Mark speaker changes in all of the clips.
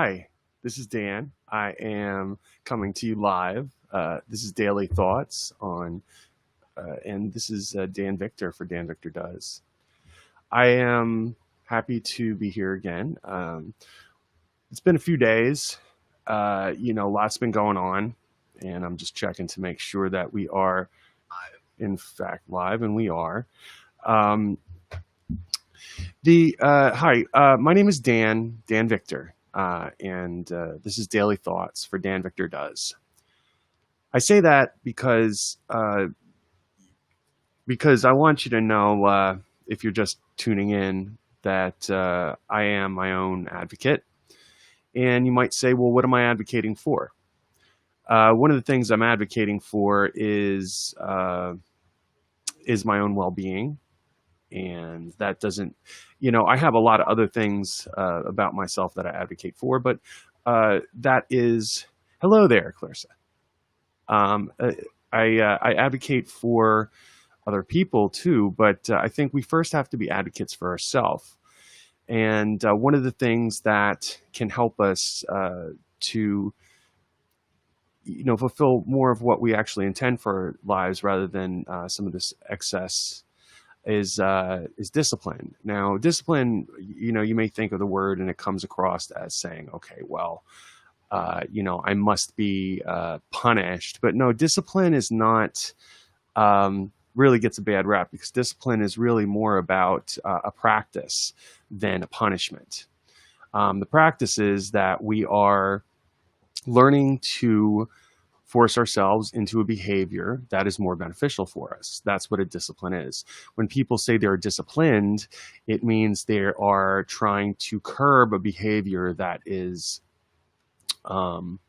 Speaker 1: Hi, this is Dan. I am coming to you live. This is Daily Thoughts and this is Dan Victor for Dan Victor Does. I am happy to be here again. It's been a few days. Lots been going on, and I'm just checking to make sure that we are, in fact, live, and we are. Um, my name is Dan Victor, and this is Daily Thoughts for Dan Victor Does. I say that because I want you to know, if you're just tuning in, that I am my own advocate. And you might say, well, what am I advocating for? One of the things I'm advocating for is my own well-being, and that doesn't, I have a lot of other things about myself that I advocate for, but that is, hello there, Clarissa. Um, uh, I advocate for other people too, but I think we first have to be advocates for ourselves. And one of the things that can help us to, fulfill more of what we actually intend for our lives, rather than some of this excess, is discipline. Now, discipline, you may think of the word and it comes across as saying, okay, well, I must be punished. But no, discipline is not, really gets a bad rap, because discipline is really more about a practice than a punishment. The practice is that we are learning to force ourselves into a behavior that is more beneficial for us. That's what a discipline is. When people say they're disciplined, it means they are trying to curb a behavior um,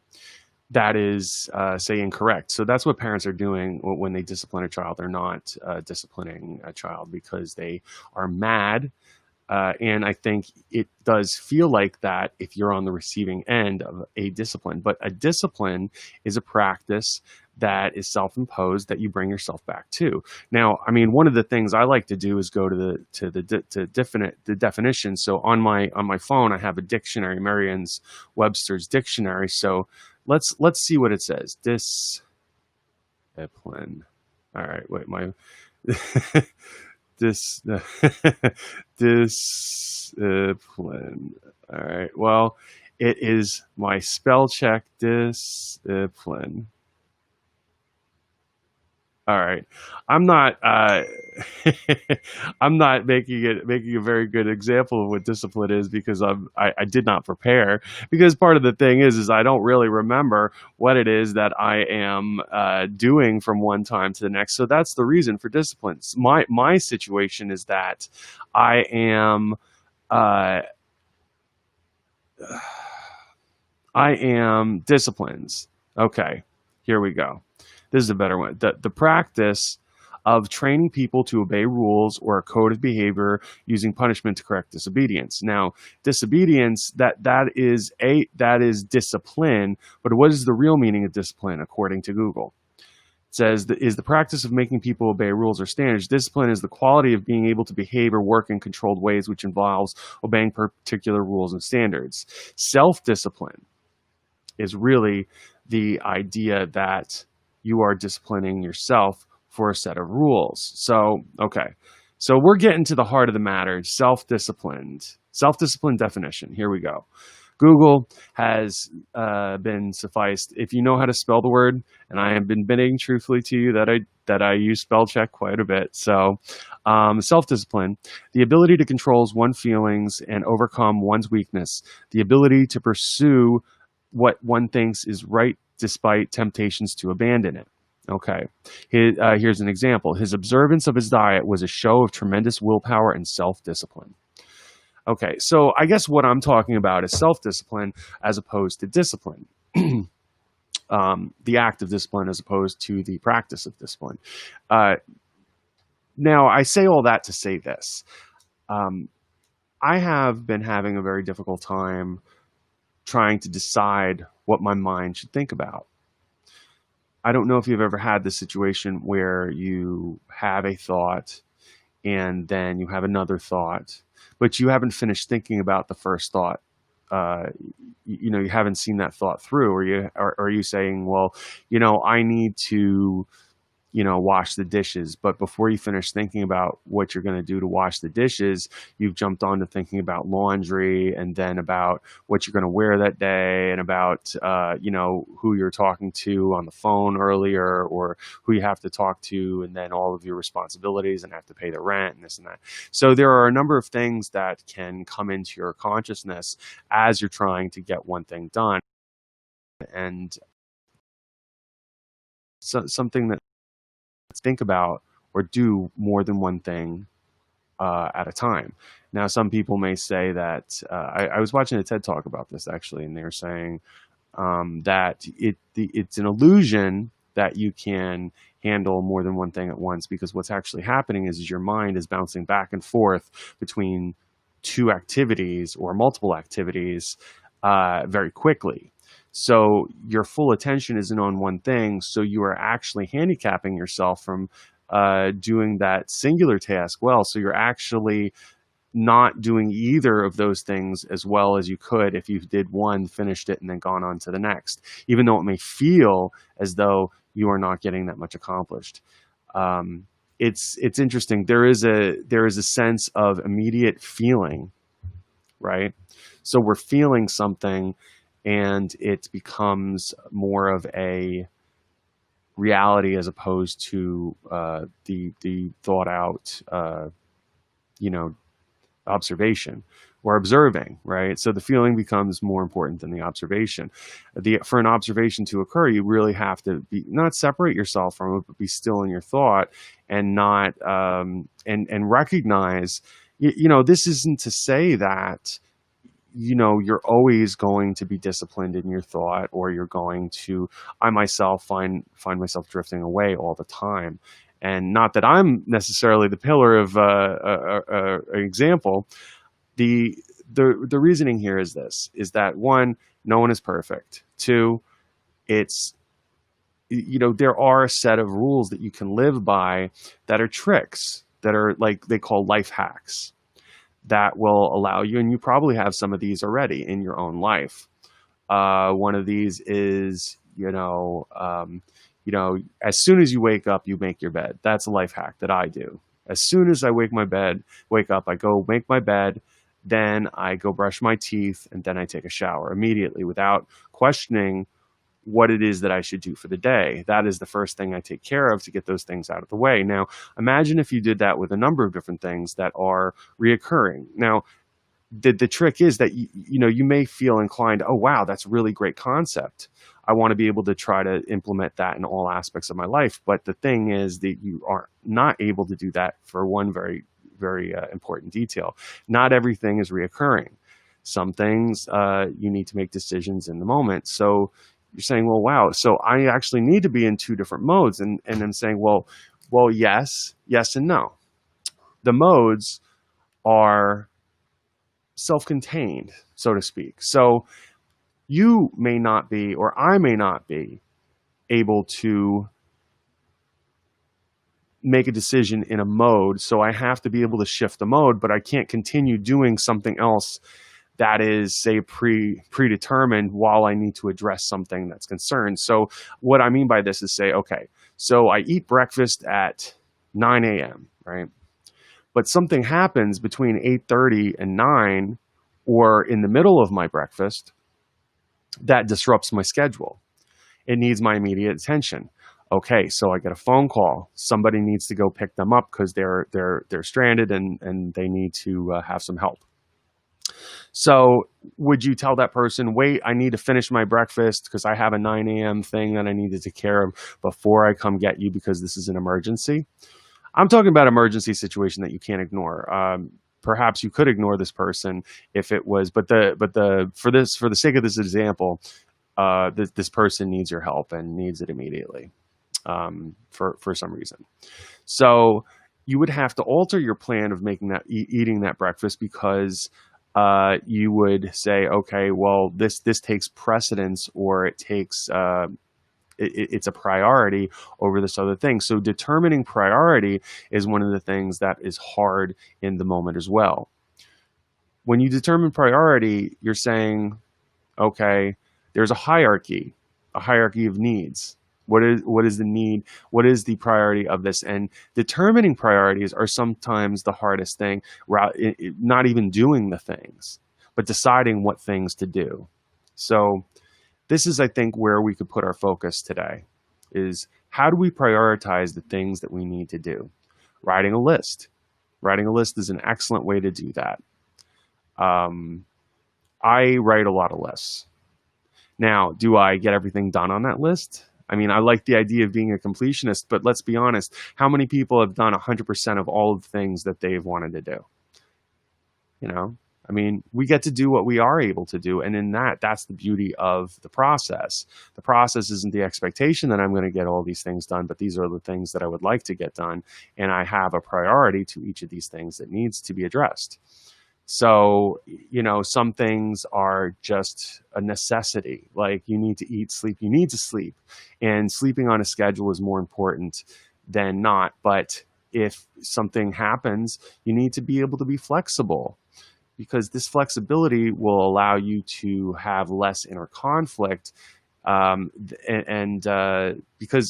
Speaker 1: say, incorrect. So that's what parents are doing when they discipline a child. They're not disciplining a child because they are mad. And I think it does feel like that if you're on the receiving end of a discipline. But a discipline is a practice that is self-imposed, that you bring yourself back to. Now, I mean, one of the things I like to do is go to the definition. So on my phone, I have a dictionary, Merriam-Webster's dictionary. So let's see what it says. Discipline. All right, wait, my Dis discipline. All right. Well, it is my spell check discipline. All right. I'm not I'm not making a very good example of what discipline is, because I did not prepare, because part of the thing is I don't really remember what it is that I am doing from one time to the next. So that's the reason for disciplines. My situation is that I am uh I am disciplines. Okay. Here we go. This is a better one. The practice of training people to obey rules or a code of behavior using punishment to correct disobedience. Now, disobedience, that is discipline, but what is the real meaning of discipline according to Google? It says that is the practice of making people obey rules or standards. Discipline is the quality of being able to behave or work in controlled ways, which involves obeying particular rules and standards. Self-discipline is really the idea that you are disciplining yourself for a set of rules. So, okay. So we're getting to the heart of the matter. Self-disciplined definition. Here we go. Google has been sufficed. If you know how to spell the word, and I have been admitting truthfully to you that I use spell check quite a bit. So, self-discipline, the ability to control one's feelings and overcome one's weakness, the ability to pursue what one thinks is right despite temptations to abandon it. Okay. Here's an example. His observance of his diet was a show of tremendous willpower and self-discipline. Okay, so I guess what I'm talking about is self-discipline as opposed to discipline. The act of discipline as opposed to the practice of discipline. Uh, Now, I say all that to say this. Um, I have been having a very difficult time trying to decide what my mind should think about. I don't know if you've ever had this situation where you have a thought and then you have another thought, but you haven't finished thinking about the first thought you haven't seen that thought through, or are you saying, well, I need to wash the dishes. But before you finish thinking about what you're going to do to wash the dishes, you've jumped on to thinking about laundry, and then about what you're going to wear that day, and about, who you're talking to on the phone earlier, or who you have to talk to, and then all of your responsibilities and have to pay the rent and this and that. So there are a number of things that can come into your consciousness as you're trying to get one thing done. And something that think about or do more than one thing at a time. Now, some people may say that I was watching a TED talk about this actually, and they're saying that it's an illusion that you can handle more than one thing at once, because what's actually happening is your mind is bouncing back and forth between two activities or multiple activities very quickly. So your full attention isn't on one thing. So you are actually handicapping yourself from doing that singular task well. So you're actually not doing either of those things as well as you could if you did one, finished it, and then gone on to the next, even though it may feel as though you are not getting that much accomplished. It's interesting. There is a sense of immediate feeling, right? So we're feeling something, and it becomes more of a reality as opposed to the thought out, observation or observing, right? So the feeling becomes more important than the observation. For an observation to occur, you really have to not separate yourself from it, but be still in your thought, and not and recognize. This isn't to say that you're always going to be disciplined in your thought, or you're going to. I myself find myself drifting away all the time. And not that I'm necessarily the pillar of an example. The reasoning here is this: is that one, no one is perfect. Two, it's there are a set of rules that you can live by that are tricks, that are like they call life hacks, that will allow you, and you probably have some of these already in your own life. One of these is, as soon as you wake up, you make your bed. That's a life hack that I do. As soon as I wake up, I go make my bed, then I go brush my teeth, and then I take a shower immediately without questioning what it is that I should do for the day. That is the first thing I take care of to get those things out of the way. Now, imagine if you did that with a number of different things that are reoccurring. Now, the trick is that you may feel inclined, oh wow, that's a really great concept. I want to be able to try to implement that in all aspects of my life. But the thing is that you are not able to do that for one very, very important detail. Not everything is reoccurring. Some things you need to make decisions in the moment. So you're saying, well, wow, so I actually need to be in two different modes. And I'm saying, well, yes, and no. The modes are self-contained, so to speak. So you may not be, or I may not be able to make a decision in a mode. So I have to be able to shift the mode, but I can't continue doing something else that is, say, predetermined while I need to address something that's concerned. So what I mean by this is, say, okay, so I eat breakfast at 9 a.m., right? But something happens between 8:30 and 9, or in the middle of my breakfast, that disrupts my schedule. It needs my immediate attention. Okay, so I get a phone call. Somebody needs to go pick them up because they're stranded, and they need to have some help. So would you tell that person, wait, I need to finish my breakfast because I have a 9 a.m. thing that I need to take care of before I come get you because this is an emergency? I'm talking about emergency situation that you can't ignore. Perhaps you could ignore this person if it was, but for the sake of this example, this person needs your help and needs it immediately, for some reason. So you would have to alter your plan of making eating that breakfast, because you would say, okay, well, this takes precedence, or it takes it's a priority over this other thing. So determining priority is one of the things that is hard in the moment as well. When you determine priority, you're saying, okay, there's a hierarchy of needs. What is the need? What is the priority of this? And determining priorities are sometimes the hardest thing. Not even doing the things, but deciding what things to do. So this is, I think, where we could put our focus today is how do we prioritize the things that we need to do? Writing a list. Writing a list is an excellent way to do that. Um, I write a lot of lists. Now, do I get everything done on that list? I mean, I like the idea of being a completionist, but let's be honest. How many people have done 100% of all of the things that they've wanted to do? You know, I mean, we get to do what we are able to do. And in that, that's the beauty of the process. The process isn't the expectation that I'm going to get all these things done, but these are the things that I would like to get done. And I have a priority to each of these things that needs to be addressed. So, some things are just a necessity. Like you need to eat, sleep, you need to sleep. And sleeping on a schedule is more important than not. But if something happens, you need to be able to be flexible because this flexibility will allow you to have less inner conflict. Because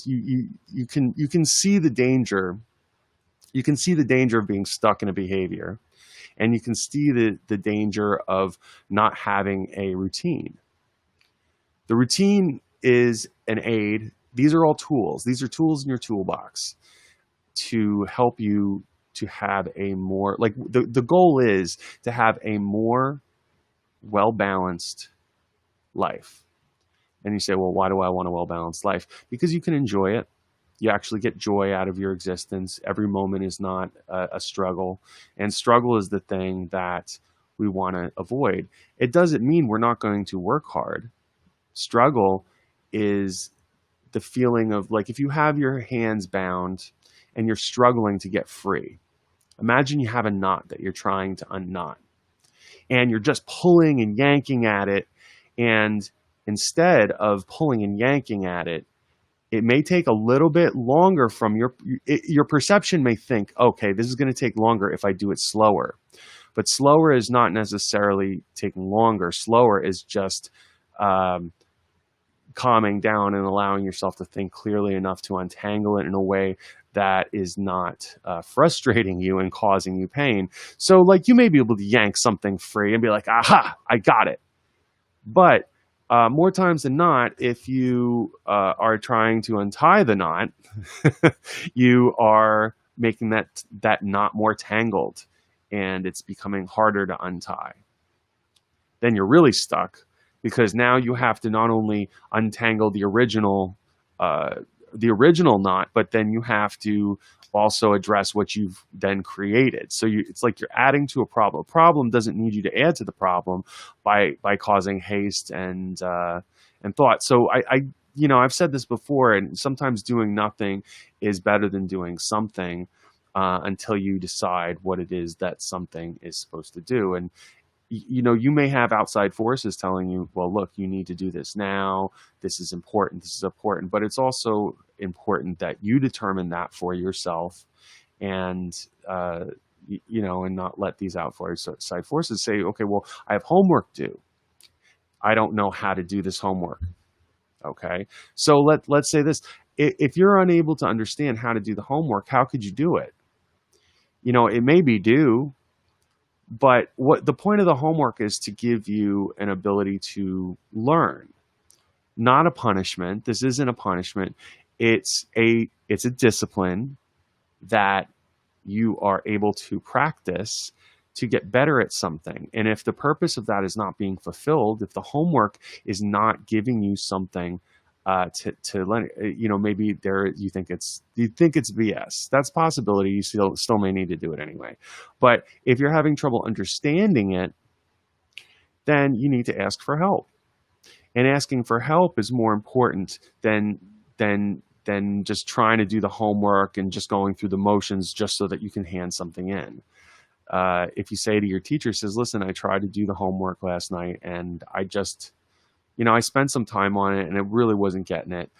Speaker 1: you can see the danger. You can see the danger of being stuck in a behavior. And you can see the danger of not having a routine. The routine is an aid. These are all tools. These are tools in your toolbox to help you to have a more, like the goal is to have a more well-balanced life. And you say, well, why do I want a well-balanced life? Because you can enjoy it. You actually get joy out of your existence. Every moment is not a struggle. And struggle is the thing that we want to avoid. It doesn't mean we're not going to work hard. Struggle is the feeling of like if you have your hands bound and you're struggling to get free. Imagine you have a knot that you're trying to unknot. And you're just pulling and yanking at it. And instead of pulling and yanking at it, it may take a little bit longer from your perception may think, okay, this is going to take longer if I do it slower. But slower is not necessarily taking longer. Slower is just calming down and allowing yourself to think clearly enough to untangle it in a way that is not frustrating you and causing you pain. So like you may be able to yank something free and be like, aha, I got it. But more times than not, if you are trying to untie the knot, you are making that knot more tangled, and it's becoming harder to untie. Then you're really stuck because now you have to not only untangle the original knot, but then you have to also address what you've then created. So it's like you're adding to a problem. A problem doesn't need you to add to the problem by causing haste and thought. So I've said this before, and sometimes doing nothing is better than doing something until you decide what it is that something is supposed to do. And you may have outside forces telling you, well, look, you need to do this now. This is important. This is important. But it's also important that you determine that for yourself and, and not let these outside forces say, okay, well, I have homework due. I don't know how to do this homework. Okay. So let's say this. If you're unable to understand how to do the homework, how could you do it? It may be due. But what the point of the homework is to give you an ability to learn, not a punishment. This isn't a punishment. It's a discipline that you are able to practice to get better at something. And if the purpose of that is not being fulfilled, if the homework is not giving you something to learn, maybe you think it's BS. That's a possibility. You still may need to do it anyway. But if you're having trouble understanding it, then you need to ask for help. And asking for help is more important than just trying to do the homework and just going through the motions just so that you can hand something in. If you say to your teacher, says, listen, I tried to do the homework last night and I just, I spent some time on it and it really wasn't getting it.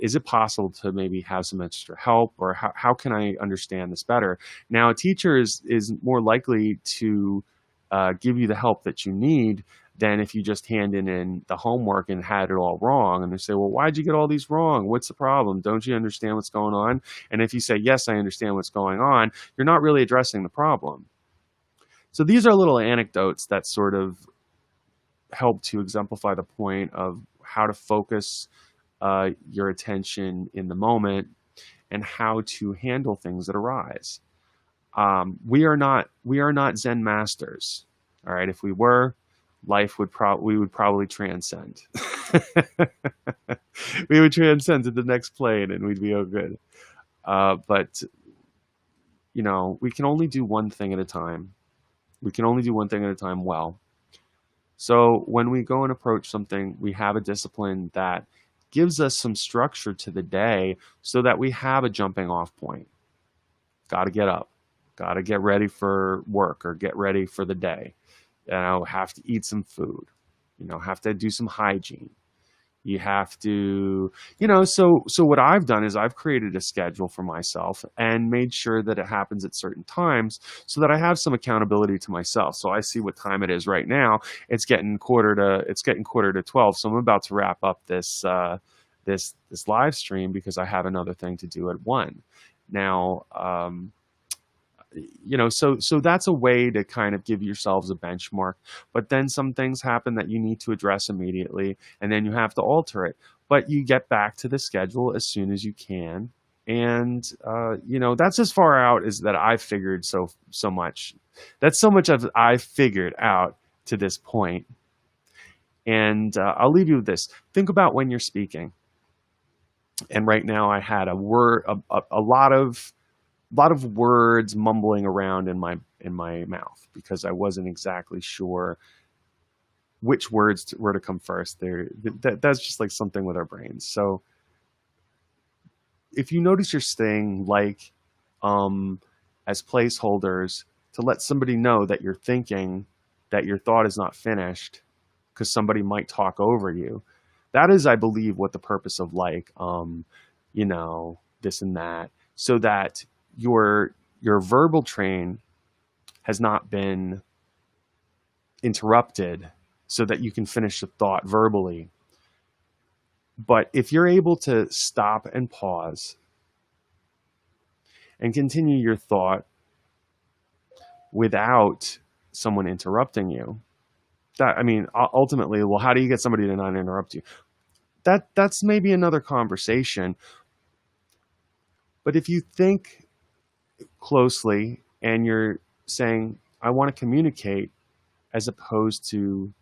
Speaker 1: Is it possible to maybe have some extra help, or how can I understand this better? Now, a teacher is more likely to give you the help that you need than if you just handed in the homework and had it all wrong. And they say, well, why'd you get all these wrong? What's the problem? Don't you understand what's going on? And if you say, yes, I understand what's going on, you're not really addressing the problem. So these are little anecdotes that sort of help to exemplify the point of how to focus your attention in the moment and how to handle things that arise. We are not Zen masters. All right. If we were, life would we would probably transcend. We would transcend to the next plane and we'd be all good. But we can only do one thing at a time. We can only do one thing at a time well. So when we go and approach something, we have a discipline that gives us some structure to the day so that we have a jumping off point. Got to get up, got to get ready for work or get ready for the day. Have to eat some food, have to do some hygiene. You have to, so what I've done is I've created a schedule for myself and made sure that it happens at certain times so that I have some accountability to myself. So I see what time it is right now. It's getting quarter to 12. So I'm about to wrap up this live stream because I have another thing to do at 1. Now, so that's a way to kind of give yourselves a benchmark, but then some things happen that you need to address immediately and then you have to alter it, but you get back to the schedule as soon as you can. And, that's as far out as that I've figured so much. That's so much I've figured out to this point. And I'll leave you with this. Think about when you're speaking. And right now I had a lot of words mumbling around in my mouth because I wasn't exactly sure which words were to come first. That's just like something with our brains. So if you notice you're staying as placeholders to let somebody know that you're thinking, that your thought is not finished because somebody might talk over you. That is, I believe, what the purpose of this and that, so that your verbal train has not been interrupted so that you can finish the thought verbally. But if you're able to stop and pause and continue your thought without someone interrupting you, ultimately, well, how do you get somebody to not interrupt you? That's maybe another conversation. But if you think closely and you're saying, I want to communicate, as opposed to,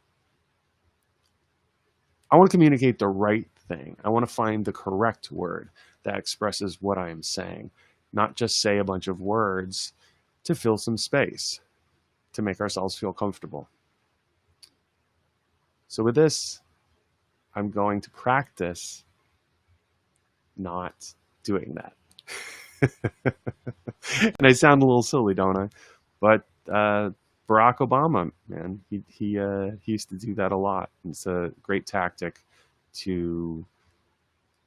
Speaker 1: I want to communicate the right thing. I want to find the correct word that expresses what I am saying, not just say a bunch of words to fill some space, to make ourselves feel comfortable. So with this, I'm going to practice not doing that. And I sound a little silly, don't I? But Barack Obama, man, he used to do that a lot. It's a great tactic to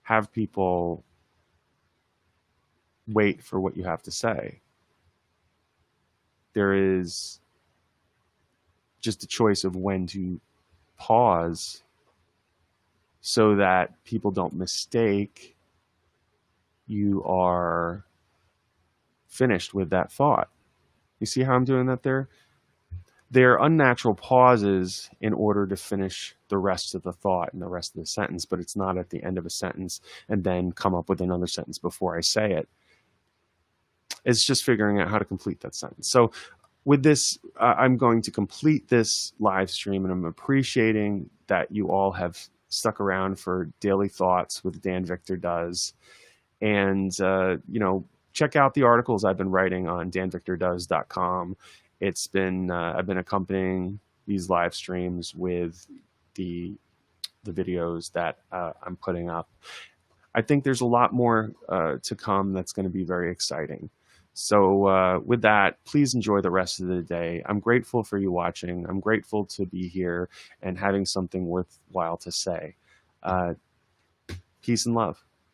Speaker 1: have people wait for what you have to say. There is just a choice of when to pause so that people don't mistake you are finished with that thought. You see how I'm doing that there? They're unnatural pauses in order to finish the rest of the thought and the rest of the sentence, but it's not at the end of a sentence and then come up with another sentence before I say it. It's just figuring out how to complete that sentence. So with this, I'm going to complete this live stream, and I'm appreciating that you all have stuck around for Daily Thoughts with Dan Victor Does. And, check out the articles I've been writing on danvictordoes.com. It's been, I've been accompanying these live streams with the videos that I'm putting up. I think there's a lot more to come that's going to be very exciting. So with that, please enjoy the rest of the day. I'm grateful for you watching. I'm grateful to be here and having something worthwhile to say. Peace and love.